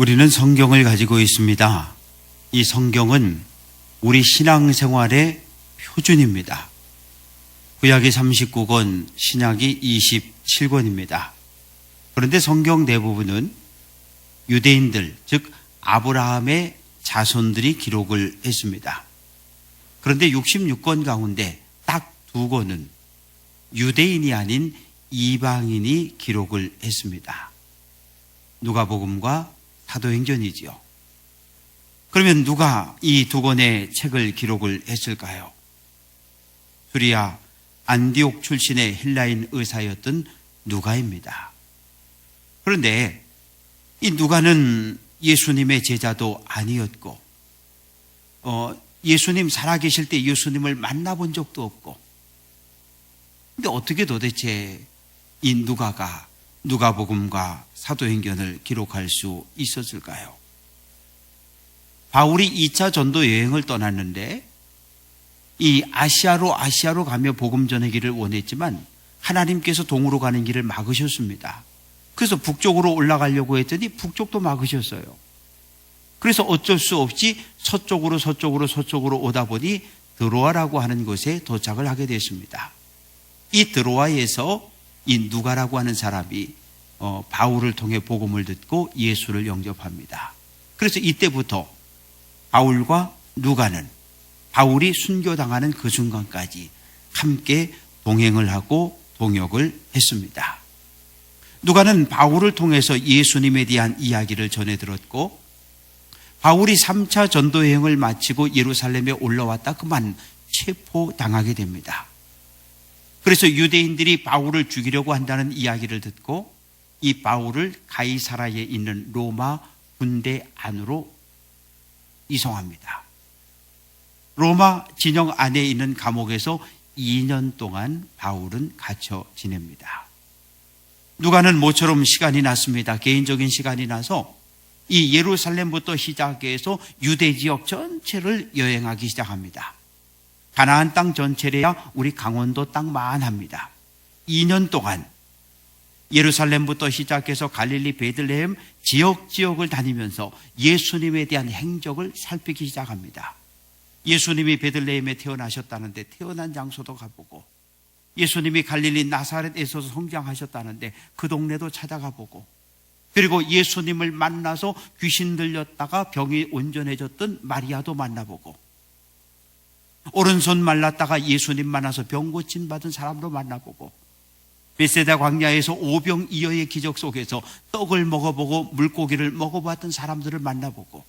우리는 성경을 가지고 있습니다. 이 성경은 우리 신앙생활의 표준입니다. 구약이 39권, 신약이 27권입니다. 그런데 성경 대부분은 유대인들, 즉 아브라함의 자손들이 기록을 했습니다. 그런데 66권 가운데 딱 2권은 유대인이 아닌 이방인이 기록을 했습니다. 누가복음과 사도행전이지요. 그러면 누가 이 2권의 책을 기록을 했을까요? 수리아 안디옥 출신의 헬라인 의사였던 누가입니다. 그런데 이 누가는 예수님의 제자도 아니었고 예수님 살아계실 때 예수님을 만나본 적도 없고, 근데 어떻게 도대체 이 누가가 누가복음과 사도행전을 기록할 수 있었을까요? 바울이 2차 전도 여행을 떠났는데 이 아시아로 가며 복음 전하기를 원했지만 하나님께서 동으로 가는 길을 막으셨습니다. 그래서 북쪽으로 올라가려고 했더니 북쪽도 막으셨어요. 그래서 어쩔 수 없이 서쪽으로 오다 보니 드로아라고 하는 곳에 도착을 하게 됐습니다. 이 드로아에서 이 누가라고 하는 사람이 바울을 통해 복음을 듣고 예수를 영접합니다. 그래서 이때부터 바울과 누가는 바울이 순교당하는 그 순간까지 함께 동행을 하고 동역을 했습니다. 누가는 바울을 통해서 예수님에 대한 이야기를 전해 들었고, 바울이 3차 전도 여행을 마치고 예루살렘에 올라왔다 그만 체포당하게 됩니다. 그래서 유대인들이 바울을 죽이려고 한다는 이야기를 듣고 이 바울을 가이사라에 있는 로마 군대 안으로 이송합니다. 로마 진영 안에 있는 감옥에서 2년 동안 바울은 갇혀 지냅니다. 누가는 모처럼 시간이 났습니다. 개인적인 시간이 나서 이 예루살렘부터 시작해서 유대 지역 전체를 여행하기 시작합니다. 가나안 땅 전체래야 우리 강원도 땅만 합니다. 2년 동안 예루살렘부터 시작해서 갈릴리, 베들레헴 지역을 다니면서 예수님에 대한 행적을 살피기 시작합니다. 예수님이 베들레헴에 태어나셨다는데 태어난 장소도 가보고, 예수님이 갈릴리 나사렛에서 성장하셨다는데 그 동네도 찾아가 보고, 그리고 예수님을 만나서 귀신 들렸다가 병이 온전해졌던 마리아도 만나보고, 오른손 말랐다가 예수님 만나서 병 고침 받은 사람도 만나보고, 베세다 광야에서 오병이어의 기적 속에서 떡을 먹어보고 물고기를 먹어봤던 사람들을 만나보고,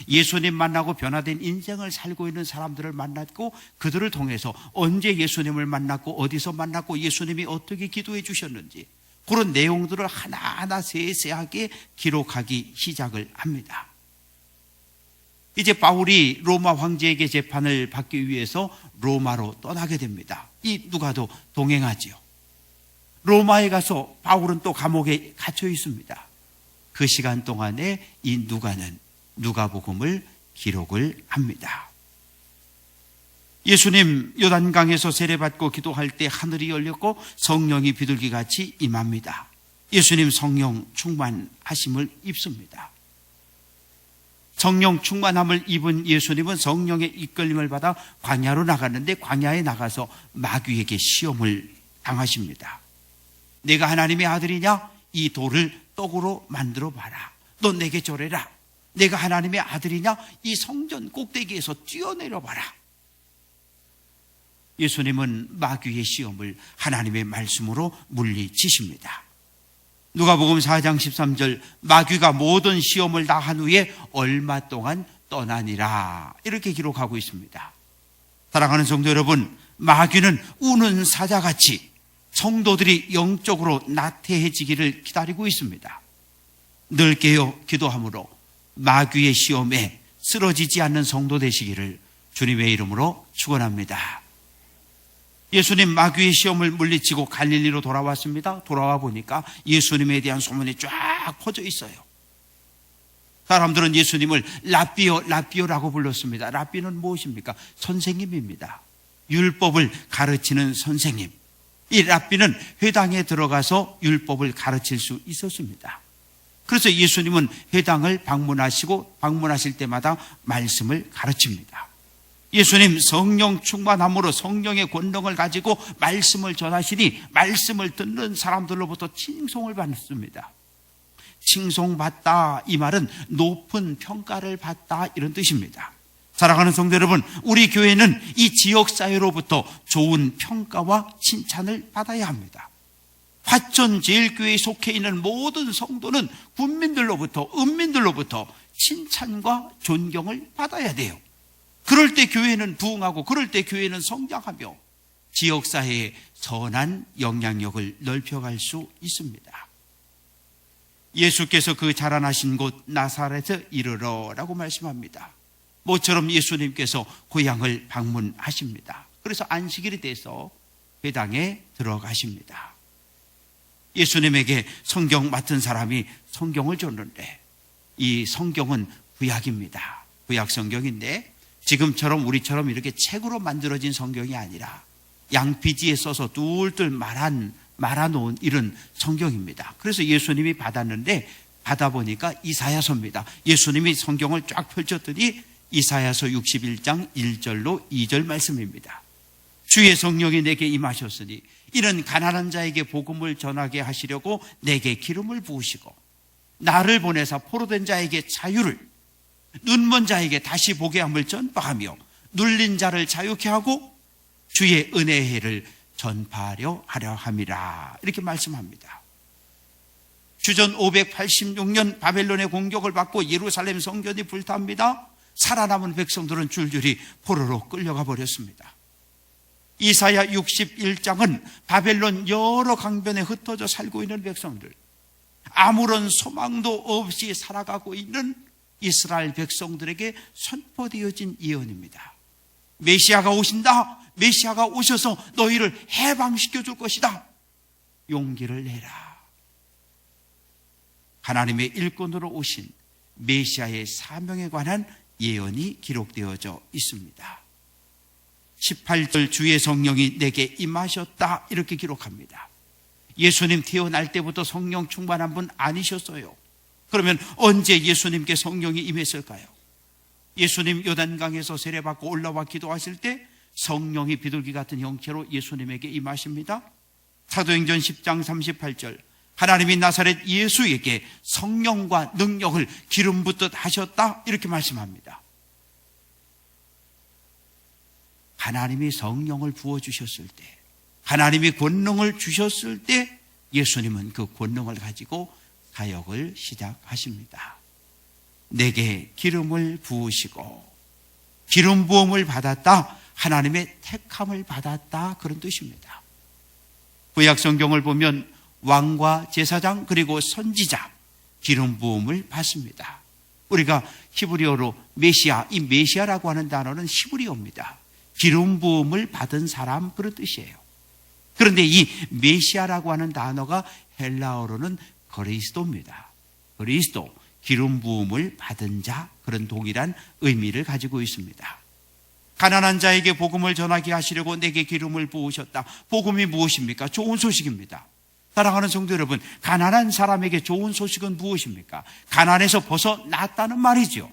예수님 만나고 변화된 인생을 살고 있는 사람들을 만났고, 그들을 통해서 언제 예수님을 만났고 어디서 만났고 예수님이 어떻게 기도해 주셨는지 그런 내용들을 하나하나 세세하게 기록하기 시작을 합니다. 이제 바울이 로마 황제에게 재판을 받기 위해서 로마로 떠나게 됩니다. 이 누가도 동행하지요. 로마에 가서 바울은 또 감옥에 갇혀 있습니다. 그 시간 동안에 이 누가는 누가복음을 기록을 합니다. 예수님 요단강에서 세례받고 기도할 때 하늘이 열렸고 성령이 비둘기같이 임합니다. 예수님 성령 충만하심을 입습니다. 성령 충만함을 입은 예수님은 성령의 이끌림을 받아 광야로 나갔는데, 광야에 나가서 마귀에게 시험을 당하십니다. 내가 하나님의 아들이냐? 이 돌을 떡으로 만들어 봐라. 너 내게 절해라. 내가 하나님의 아들이냐? 이 성전 꼭대기에서 뛰어내려 봐라. 예수님은 마귀의 시험을 하나님의 말씀으로 물리치십니다. 누가복음 4장 13절, 마귀가 모든 시험을 다 한 후에 얼마 동안 떠나니라, 이렇게 기록하고 있습니다. 사랑하는 성도 여러분, 마귀는 우는 사자같이 성도들이 영적으로 나태해지기를 기다리고 있습니다. 늘 깨어 기도함으로 마귀의 시험에 쓰러지지 않는 성도 되시기를 주님의 이름으로 축원합니다. 예수님 마귀의 시험을 물리치고 갈릴리로 돌아왔습니다. 돌아와 보니까 예수님에 대한 소문이 쫙 퍼져 있어요. 사람들은 예수님을 라삐오라고 불렀습니다. 라삐는 무엇입니까? 선생님입니다. 율법을 가르치는 선생님. 이 랍비는 회당에 들어가서 율법을 가르칠 수 있었습니다. 그래서 예수님은 회당을 방문하실 때마다 말씀을 가르칩니다. 예수님 성령 충만함으로 성령의 권능을 가지고 말씀을 전하시니 말씀을 듣는 사람들로부터 칭송을 받습니다. 칭송받다, 이 말은 높은 평가를 받다, 이런 뜻입니다. 사랑하는 성도 여러분, 우리 교회는 이 지역사회로부터 좋은 평가와 칭찬을 받아야 합니다. 화천제일교회에 속해 있는 모든 성도는 군민들로부터, 은민들로부터 칭찬과 존경을 받아야 돼요. 그럴 때 교회는 부흥하고, 그럴 때 교회는 성장하며 지역사회에 선한 영향력을 넓혀갈 수 있습니다. 예수께서 그 자라나신 곳 나사렛에 이르러라고 말씀합니다. 모처럼 예수님께서 고향을 방문하십니다. 그래서 안식일이 돼서 회당에 들어가십니다. 예수님에게 성경 맡은 사람이 성경을 줬는데, 이 성경은 구약입니다. 구약 성경인데 지금처럼 우리처럼 이렇게 책으로 만들어진 성경이 아니라 양피지에 써서 뚫뚫 말아놓은 이런 성경입니다. 그래서 예수님이 받았는데, 받아보니까 이사야서입니다. 예수님이 성경을 쫙 펼쳤더니 이사야서 61장 1절로 2절 말씀입니다. 주의 성령이 내게 임하셨으니 이는 가난한 자에게 복음을 전하게 하시려고 내게 기름을 부으시고, 나를 보내사 포로된 자에게 자유를, 눈먼 자에게 다시 보게 함을 전파하며, 눌린 자를 자유케 하고 주의 은혜의 해를 전파하려 함이라, 이렇게 말씀합니다. 주전 586년 바벨론의 공격을 받고 예루살렘 성전이 불탑니다. 살아남은 백성들은 줄줄이 포로로 끌려가 버렸습니다. 이사야 61장은 바벨론 여러 강변에 흩어져 살고 있는 백성들, 아무런 소망도 없이 살아가고 있는 이스라엘 백성들에게 선포되어진 예언입니다. 메시아가 오신다. 메시아가 오셔서 너희를 해방시켜 줄 것이다. 용기를 내라. 하나님의 일꾼으로 오신 메시아의 사명에 관한 예언이 기록되어져 있습니다. 18절 주의 성령이 내게 임하셨다, 이렇게 기록합니다. 예수님 태어날 때부터 성령 충만한 분 아니셨어요. 그러면 언제 예수님께 성령이 임했을까요? 예수님 요단강에서 세례받고 올라와 기도하실 때 성령이 비둘기 같은 형체로 예수님에게 임하십니다. 사도행전 10장 38절 하나님이 나사렛 예수에게 성령과 능력을 기름 붓듯 하셨다, 이렇게 말씀합니다. 하나님이 성령을 부어주셨을 때, 하나님이 권능을 주셨을 때 예수님은 그 권능을 가지고 사역을 시작하십니다. 내게 기름을 부으시고, 기름 부음을 받았다, 하나님의 택함을 받았다, 그런 뜻입니다. 구약 성경을 보면 왕과 제사장 그리고 선지자 기름 부음을 받습니다. 우리가 히브리어로 메시아, 이 메시아라고 하는 단어는 히브리어입니다. 기름 부음을 받은 사람, 그런 뜻이에요. 그런데 이 메시아라고 하는 단어가 헬라어로는 그리스도입니다. 그리스도, 기름 부음을 받은 자, 그런 동일한 의미를 가지고 있습니다. 가난한 자에게 복음을 전하게 하시려고 내게 기름을 부으셨다. 복음이 무엇입니까? 좋은 소식입니다. 사랑하는 성도 여러분, 가난한 사람에게 좋은 소식은 무엇입니까? 가난에서 벗어났다는 말이죠.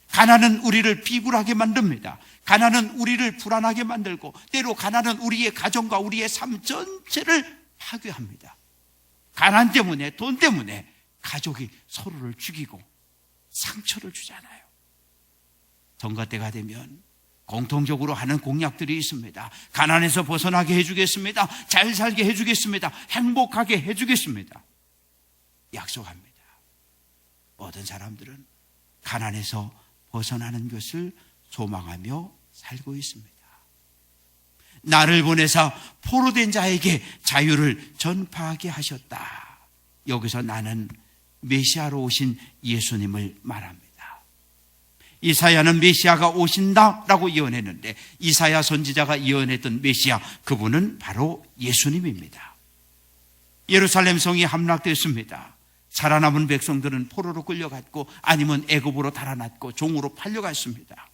가난은 우리를 비굴하게 만듭니다. 가난은 우리를 불안하게 만들고, 때로 가난은 우리의 가정과 우리의 삶 전체를 파괴합니다. 가난 때문에, 돈 때문에 가족이 서로를 죽이고 상처를 주잖아요. 선거 때가 되면 공통적으로 하는 공약들이 있습니다. 가난에서 벗어나게 해주겠습니다. 잘 살게 해주겠습니다. 행복하게 해주겠습니다. 약속합니다. 모든 사람들은 가난에서 벗어나는 것을 소망하며 살고 있습니다. 나를 보내사 포로된 자에게 자유를 전파하게 하셨다. 여기서 나는 메시아로 오신 예수님을 말합니다. 이사야는 메시아가 오신다라고 예언했는데, 이사야 선지자가 예언했던 메시아, 그분은 바로 예수님입니다. 예루살렘 성이 함락됐습니다. 살아남은 백성들은 포로로 끌려갔고, 아니면 애굽으로 달아났고 종으로 팔려갔습니다.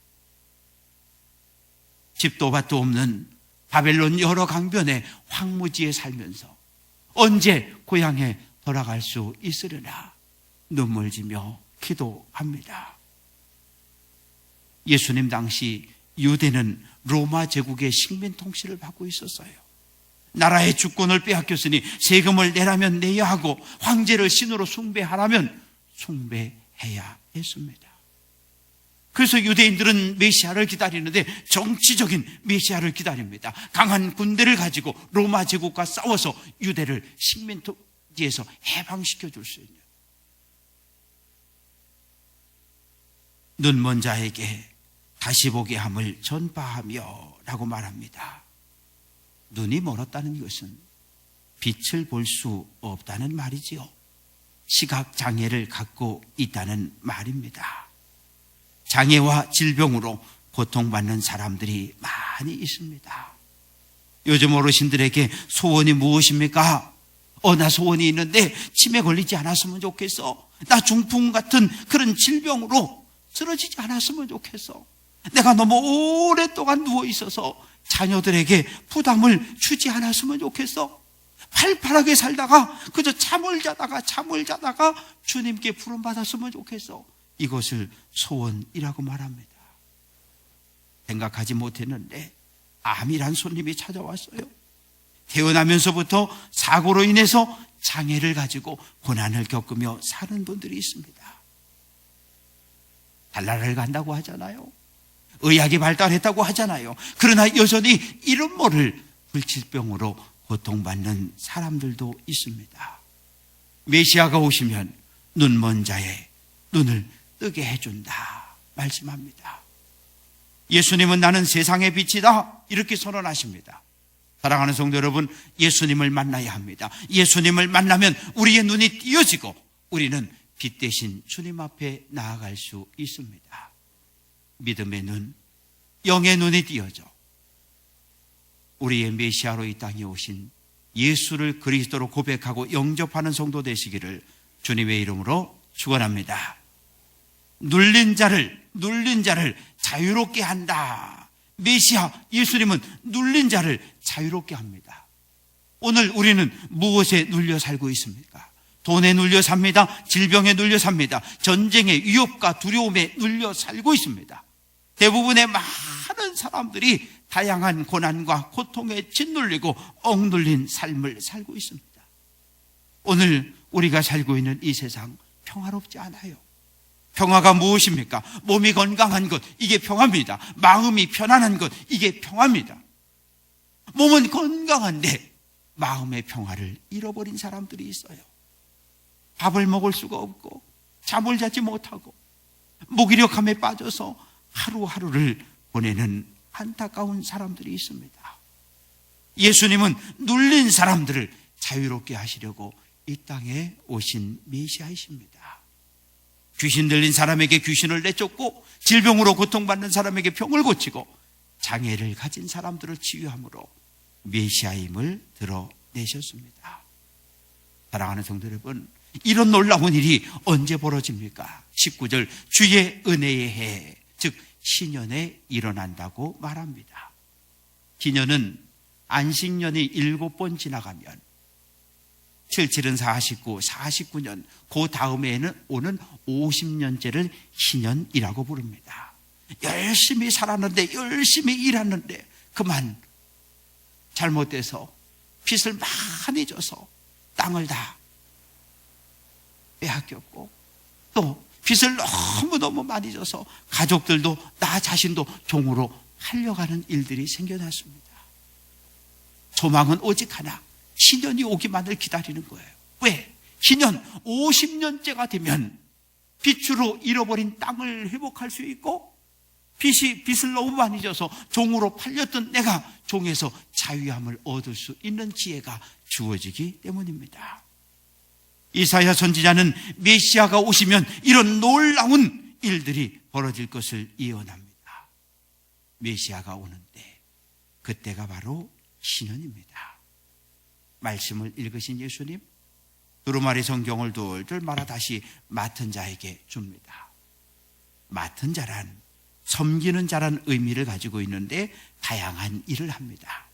집도 밭도 없는 바벨론 여러 강변의 황무지에 살면서 언제 고향에 돌아갈 수 있으려나, 눈물 지며 기도합니다. 예수님 당시 유대는 로마 제국의 식민 통치를 받고 있었어요. 나라의 주권을 빼앗겼으니 세금을 내라면 내야 하고 황제를 신으로 숭배하라면 숭배해야 했습니다. 그래서 유대인들은 메시아를 기다리는데 정치적인 메시아를 기다립니다. 강한 군대를 가지고 로마 제국과 싸워서 유대를 식민 통치에서 해방시켜 줄 수 있는, 눈먼 자에게 다시 보게 함을 전파하며 라고 말합니다. 눈이 멀었다는 것은 빛을 볼 수 없다는 말이지요. 시각장애를 갖고 있다는 말입니다. 장애와 질병으로 고통받는 사람들이 많이 있습니다. 요즘 어르신들에게 소원이 무엇입니까? 나 소원이 있는데 치매 걸리지 않았으면 좋겠어. 나 중풍 같은 그런 질병으로 쓰러지지 않았으면 좋겠어. 내가 너무 오랫동안 누워있어서 자녀들에게 부담을 주지 않았으면 좋겠어. 팔팔하게 살다가 그저 잠을 자다가 주님께 부름받았으면 좋겠어. 이것을 소원이라고 말합니다. 생각하지 못했는데 암이란 손님이 찾아왔어요. 태어나면서부터 사고로 인해서 장애를 가지고 고난을 겪으며 사는 분들이 있습니다. 달나라를 간다고 하잖아요. 의학이 발달했다고 하잖아요. 그러나 여전히 이름 모를 불치병으로 고통받는 사람들도 있습니다. 메시아가 오시면 눈먼 자의 눈을 뜨게 해준다 말씀합니다. 예수님은 나는 세상의 빛이다 이렇게 선언하십니다. 사랑하는 성도 여러분, 예수님을 만나야 합니다. 예수님을 만나면 우리의 눈이 띄어지고 우리는 빛 대신 주님 앞에 나아갈 수 있습니다. 믿음의 눈, 영의 눈이 띄어져 우리의 메시아로 이 땅에 오신 예수를 그리스도로 고백하고 영접하는 성도 되시기를 주님의 이름으로 축원합니다. 눌린 자를 자유롭게 한다. 메시아 예수님은 눌린 자를 자유롭게 합니다. 오늘 우리는 무엇에 눌려 살고 있습니까? 돈에 눌려 삽니다. 질병에 눌려 삽니다. 전쟁의 위협과 두려움에 눌려 살고 있습니다. 대부분의 많은 사람들이 다양한 고난과 고통에 짓눌리고 억눌린 삶을 살고 있습니다. 오늘 우리가 살고 있는 이 세상 평화롭지 않아요. 평화가 무엇입니까? 몸이 건강한 것, 이게 평화입니다. 마음이 편안한 것, 이게 평화입니다. 몸은 건강한데 마음의 평화를 잃어버린 사람들이 있어요. 밥을 먹을 수가 없고 잠을 자지 못하고 무기력함에 빠져서 하루하루를 보내는 안타까운 사람들이 있습니다. 예수님은 눌린 사람들을 자유롭게 하시려고 이 땅에 오신 메시아이십니다. 귀신 들린 사람에게 귀신을 내쫓고 질병으로 고통받는 사람에게 병을 고치고 장애를 가진 사람들을 치유함으로 메시아임을 드러내셨습니다. 사랑하는 성도 여러분, 이런 놀라운 일이 언제 벌어집니까? 19절 주의 은혜의 해, 즉 신년에 일어난다고 말합니다. 신년은 안식년이 7번 지나가면 77은 49, 49년 그 다음에는 오는 50년째를 신년이라고 부릅니다. 열심히 살았는데 열심히 일했는데 그만 잘못돼서 빚을 많이 져서 땅을 다 빼앗겼고 또 빚을 너무너무 많이 져서 가족들도 나 자신도 종으로 팔려가는 일들이 생겨났습니다. 소망은 오직 하나, 신년이 오기만을 기다리는 거예요. 왜? 신년 50년째가 되면 빚으로 잃어버린 땅을 회복할 수 있고 빚을 너무 많이 져서 종으로 팔렸던 내가 종에서 자유함을 얻을 수 있는 기회가 주어지기 때문입니다. 이사야 선지자는 메시아가 오시면 이런 놀라운 일들이 벌어질 것을 예언합니다. 메시아가 오는데 그때가 바로 신년입니다. 말씀을 읽으신 예수님, 두루마리 성경을 둘둘 말아 다시 맡은 자에게 줍니다. 맡은 자란 섬기는 자란 의미를 가지고 있는데 다양한 일을 합니다.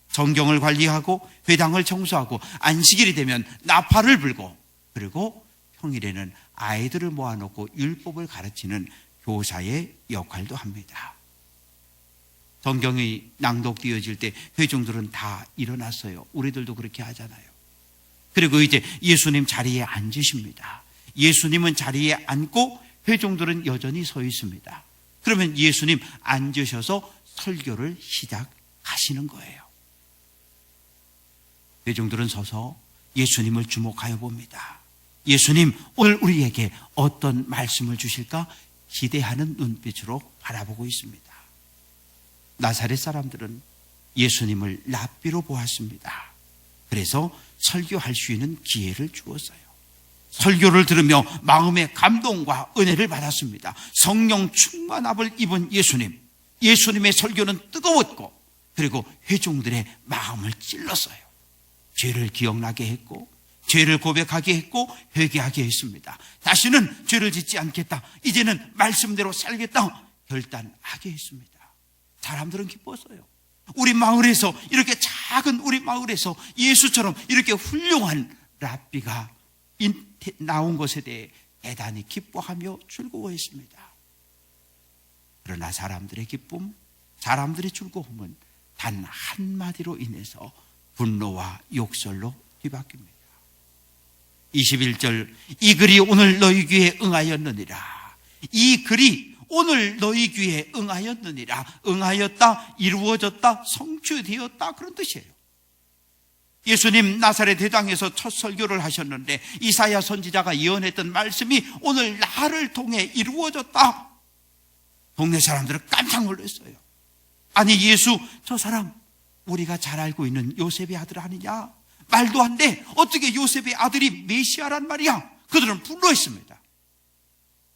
성경을 관리하고 회당을 청소하고 안식일이 되면 나팔을 불고 그리고 평일에는 아이들을 모아놓고 율법을 가르치는 교사의 역할도 합니다. 성경이 낭독되어질 때 회중들은 다 일어났어요. 우리들도 그렇게 하잖아요. 그리고 이제 예수님 자리에 앉으십니다. 예수님은 자리에 앉고 회중들은 여전히 서 있습니다. 그러면 예수님 앉으셔서 설교를 시작하시는 거예요. 회중들은 서서 예수님을 주목하여 봅니다. 예수님, 오늘 우리에게 어떤 말씀을 주실까 기대하는 눈빛으로 바라보고 있습니다. 나사렛 사람들은 예수님을 랍비로 보았습니다. 그래서 설교할 수 있는 기회를 주었어요. 설교를 들으며 마음의 감동과 은혜를 받았습니다. 성령 충만함을 입은 예수님의 설교는 뜨거웠고, 그리고 회중들의 마음을 찔렀어요. 죄를 기억나게 했고, 죄를 고백하게 했고, 회개하게 했습니다. 다시는 죄를 짓지 않겠다, 이제는 말씀대로 살겠다 결단하게 했습니다. 사람들은 기뻤어요. 우리 마을에서, 이렇게 작은 우리 마을에서 예수처럼 이렇게 훌륭한 랍비가 나온 것에 대해 대단히 기뻐하며 즐거워했습니다. 그러나 사람들의 기쁨, 사람들의 즐거움은 단 한마디로 인해서 분노와 욕설로 뒤바뀝니다. 21절, 이 글이 오늘 너희 귀에 응하였느니라. 이 글이 오늘 너희 귀에 응하였느니라. 응하였다, 이루어졌다, 성취되었다, 그런 뜻이에요. 예수님 나사렛 대장에서 첫 설교를 하셨는데 이사야 선지자가 예언했던 말씀이 오늘 나를 통해 이루어졌다. 동네 사람들은 깜짝 놀랐어요. 아니, 예수, 저 사람 우리가 잘 알고 있는 요셉의 아들 아니냐? 말도 안 돼. 어떻게 요셉의 아들이 메시아란 말이야? 그들은 분노했습니다.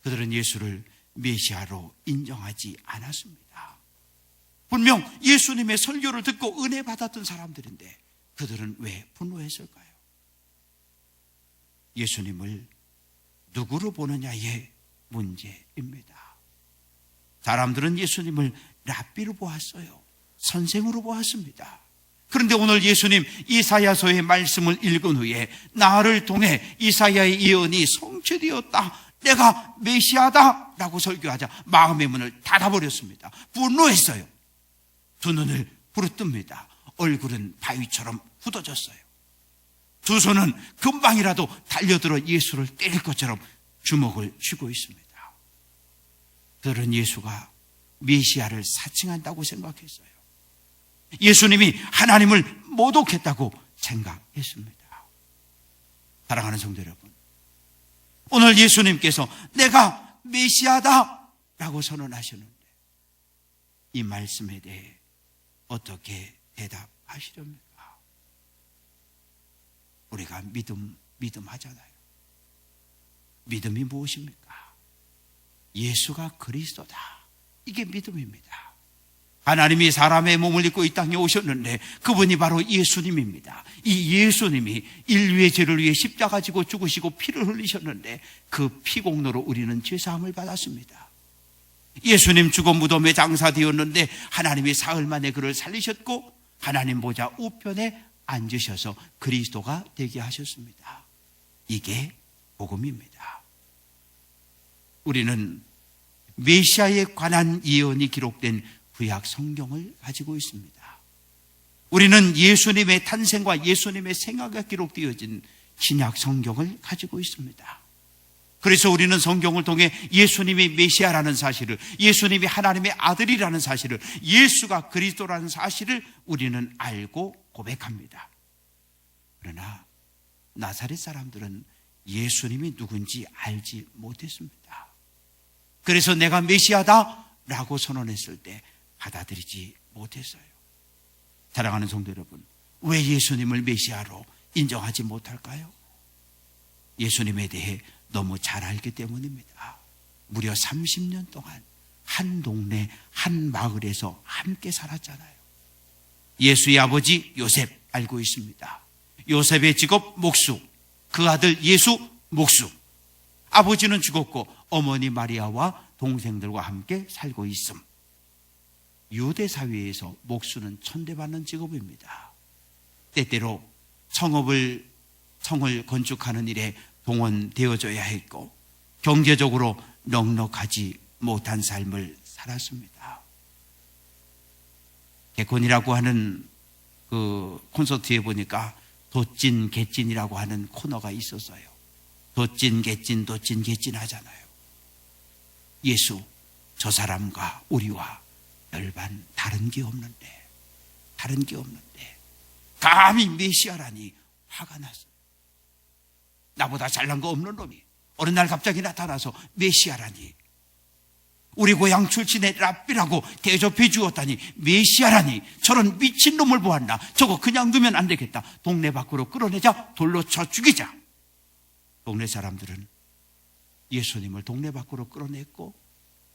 그들은 예수를 메시아로 인정하지 않았습니다. 분명 예수님의 설교를 듣고 은혜 받았던 사람들인데 그들은 왜 분노했을까요? 예수님을 누구로 보느냐의 문제입니다. 사람들은 예수님을 랍비로 보았어요. 선생으로 보았습니다. 그런데 오늘 예수님 이사야서의 말씀을 읽은 후에 나를 통해 이사야의 예언이 성취되었다, 내가 메시아다 라고 설교하자 마음의 문을 닫아버렸습니다. 분노했어요. 두 눈을 부르뜹니다. 얼굴은 바위처럼 굳어졌어요. 두 손은 금방이라도 달려들어 예수를 때릴 것처럼 주먹을 쥐고 있습니다. 그들은 예수가 메시아를 사칭한다고 생각했어요. 예수님이 하나님을 모독했다고 생각했습니다. 사랑하는 성도 여러분, 오늘 예수님께서 내가 메시아다 라고 선언하셨는데 이 말씀에 대해 어떻게 대답하시렵니까? 우리가 믿음 하잖아요. 믿음이 무엇입니까? 예수가 그리스도다, 이게 믿음입니다. 하나님이 사람의 몸을 입고 이 땅에 오셨는데 그분이 바로 예수님입니다. 이 예수님이 인류의 죄를 위해 십자가 지고 죽으시고 피를 흘리셨는데 그 피공로로 우리는 죄사함을 받았습니다. 예수님 죽어 무덤에 장사되었는데 하나님이 사흘 만에 그를 살리셨고 하나님 보좌 우편에 앉으셔서 그리스도가 되게 하셨습니다. 이게 복음입니다. 우리는 메시아에 관한 예언이 기록된 구약 성경을 가지고 있습니다. 우리는 예수님의 탄생과 예수님의 생애가 기록되어진 신약 성경을 가지고 있습니다. 그래서 우리는 성경을 통해 예수님이 메시아라는 사실을, 예수님이 하나님의 아들이라는 사실을, 예수가 그리스도라는 사실을 우리는 알고 고백합니다. 그러나 나사렛 사람들은 예수님이 누군지 알지 못했습니다. 그래서 내가 메시아다 라고 선언했을 때 받아들이지 못했어요. 사랑하는 성도 여러분, 왜 예수님을 메시아로 인정하지 못할까요? 예수님에 대해 너무 잘 알기 때문입니다. 무려 30년 동안 한 동네 한 마을에서 함께 살았잖아요. 예수의 아버지 요셉 알고 있습니다. 요셉의 직업 목수, 그 아들 예수 목수. 아버지는 죽었고 어머니 마리아와 동생들과 함께 살고 있음. 유대 사회에서 목수는 천대받는 직업입니다. 때때로 성을 건축하는 일에 동원되어져야 했고 경제적으로 넉넉하지 못한 삶을 살았습니다. 개콘이라고 하는 그 콘서트에 보니까 도찐 개찐이라고 하는 코너가 있었어요. 도찐 개찐 도찐 개찐 하잖아요. 예수, 저 사람과 우리와 별반 다른 게 없는데 감히 메시아라니 화가 났어요. 나보다 잘난 거 없는 놈이 어느 날 갑자기 나타나서 메시아라니, 우리 고향 출신의 랍비라고 대접해 주었다니 메시아라니, 저런 미친놈을 보았나. 저거 그냥 두면 안 되겠다. 동네 밖으로 끌어내자. 돌로 쳐 죽이자. 동네 사람들은 예수님을 동네 밖으로 끌어냈고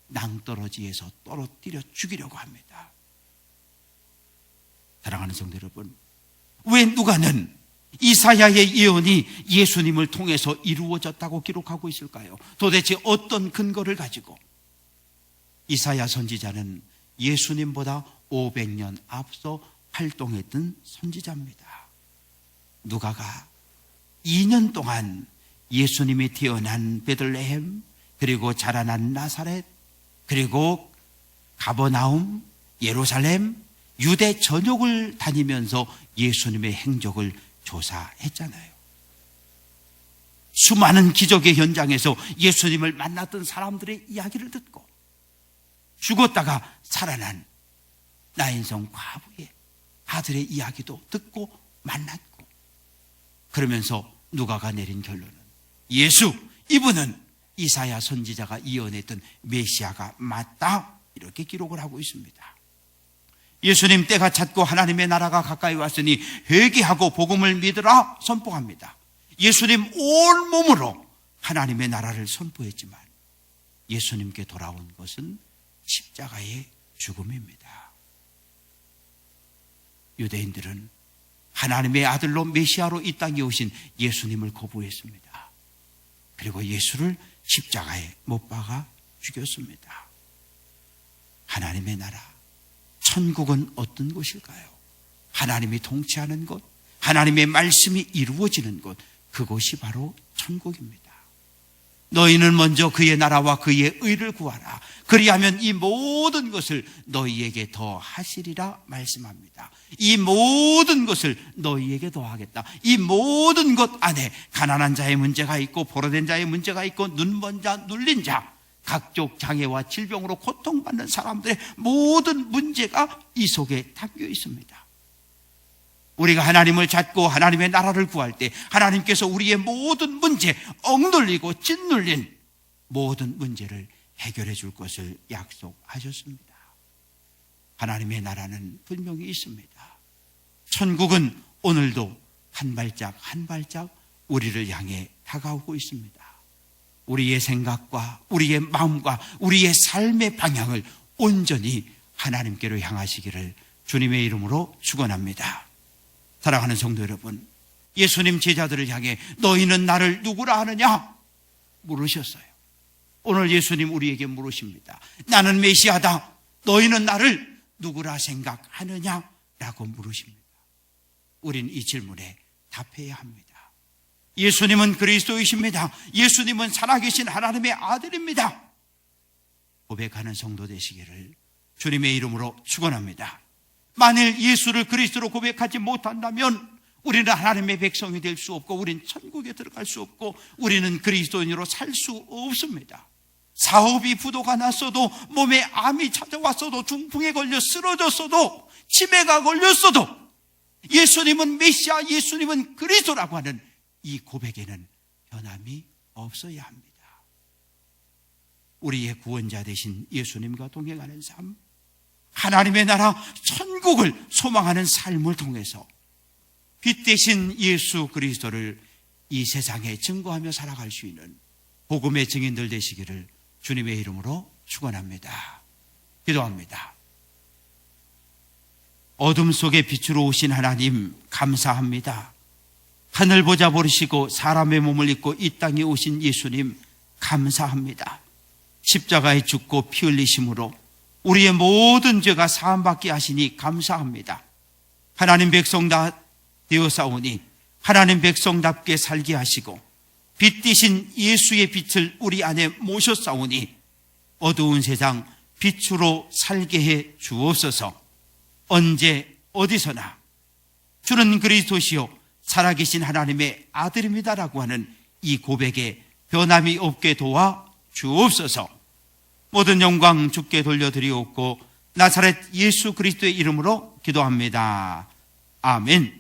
낭떠러지에서 떨어뜨려 죽이려고 합니다. 사랑하는 성도 여러분, 왜 누가는 이사야의 예언이 예수님을 통해서 이루어졌다고 기록하고 있을까요? 도대체 어떤 근거를 가지고? 이사야 선지자는 예수님보다 500년 앞서 활동했던 선지자입니다. 누가가 2년 동안 예수님이 태어난 베들레헴, 그리고 자라난 나사렛, 그리고 가버나움, 예루살렘, 유대 전역을 다니면서 예수님의 행적을 조사했잖아요. 수많은 기적의 현장에서 예수님을 만났던 사람들의 이야기를 듣고 죽었다가 살아난 나인성 과부의 아들의 이야기도 듣고 만났고, 그러면서 누가가 내린 결론은 예수, 이분은 이사야 선지자가 예언했던 메시아가 맞다, 이렇게 기록을 하고 있습니다. 예수님 때가 찼고 하나님의 나라가 가까이 왔으니 회개하고 복음을 믿으라 선포합니다. 예수님 온 몸으로 하나님의 나라를 선포했지만 예수님께 돌아온 것은 십자가의 죽음입니다. 유대인들은 하나님의 아들로 메시아로 이 땅에 오신 예수님을 거부했습니다. 그리고 예수를 십자가에 못 박아 죽였습니다. 하나님의 나라, 천국은 어떤 곳일까요? 하나님이 통치하는 곳, 하나님의 말씀이 이루어지는 곳, 그곳이 바로 천국입니다. 너희는 먼저 그의 나라와 그의 의를 구하라. 그리하면 이 모든 것을 너희에게 더 하시리라 말씀합니다. 이 모든 것을 너희에게 더 하겠다. 이 모든 것 안에 가난한 자의 문제가 있고 포로된 자의 문제가 있고 눈먼 자, 눌린 자, 각종 장애와 질병으로 고통받는 사람들의 모든 문제가 이 속에 담겨 있습니다. 우리가 하나님을 찾고 하나님의 나라를 구할 때 하나님께서 우리의 모든 문제, 억눌리고 짓눌린 모든 문제를 해결해 줄 것을 약속하셨습니다. 하나님의 나라는 분명히 있습니다. 천국은 오늘도 한 발짝 한 발짝 우리를 향해 다가오고 있습니다. 우리의 생각과 우리의 마음과 우리의 삶의 방향을 온전히 하나님께로 향하시기를 주님의 이름으로 축원합니다. 사랑하는 성도 여러분, 예수님 제자들을 향해 너희는 나를 누구라 하느냐 물으셨어요. 오늘 예수님 우리에게 물으십니다. 나는 메시아다. 너희는 나를 누구라 생각하느냐 라고 물으십니다. 우린 이 질문에 답해야 합니다. 예수님은 그리스도이십니다. 예수님은 살아계신 하나님의 아들입니다. 고백하는 성도 되시기를 주님의 이름으로 축원합니다. 만일 예수를 그리스도로 고백하지 못한다면 우리는 하나님의 백성이 될 수 없고 우리는 천국에 들어갈 수 없고 우리는 그리스도인으로 살 수 없습니다. 사업이 부도가 났어도, 몸에 암이 찾아왔어도, 중풍에 걸려 쓰러졌어도, 치매가 걸렸어도 예수님은 메시아, 예수님은 그리스도라고 하는 이 고백에는 변함이 없어야 합니다. 우리의 구원자 되신 예수님과 동행하는 삶, 하나님의 나라 천국을 소망하는 삶을 통해서 빛 대신 예수 그리스도를 이 세상에 증거하며 살아갈 수 있는 복음의 증인들 되시기를 주님의 이름으로 축원합니다. 기도합니다. 어둠 속에 빛으로 오신 하나님 감사합니다. 하늘 보자 버리시고 사람의 몸을 입고 이 땅에 오신 예수님 감사합니다. 십자가에 죽고 피 흘리심으로 우리의 모든 죄가 사함받게 하시니 감사합니다. 하나님 백성 다 되어사오니 하나님 백성답게 살게 하시고 빛 되신 예수의 빛을 우리 안에 모셨사오니 어두운 세상 빛으로 살게 해 주옵소서. 언제 어디서나 주는 그리스도시요 살아계신 하나님의 아들입니다라고 하는 이 고백에 변함이 없게 도와 주옵소서. 모든 영광 주께 돌려드리옵고 나사렛 예수 그리스도의 이름으로 기도합니다. 아멘.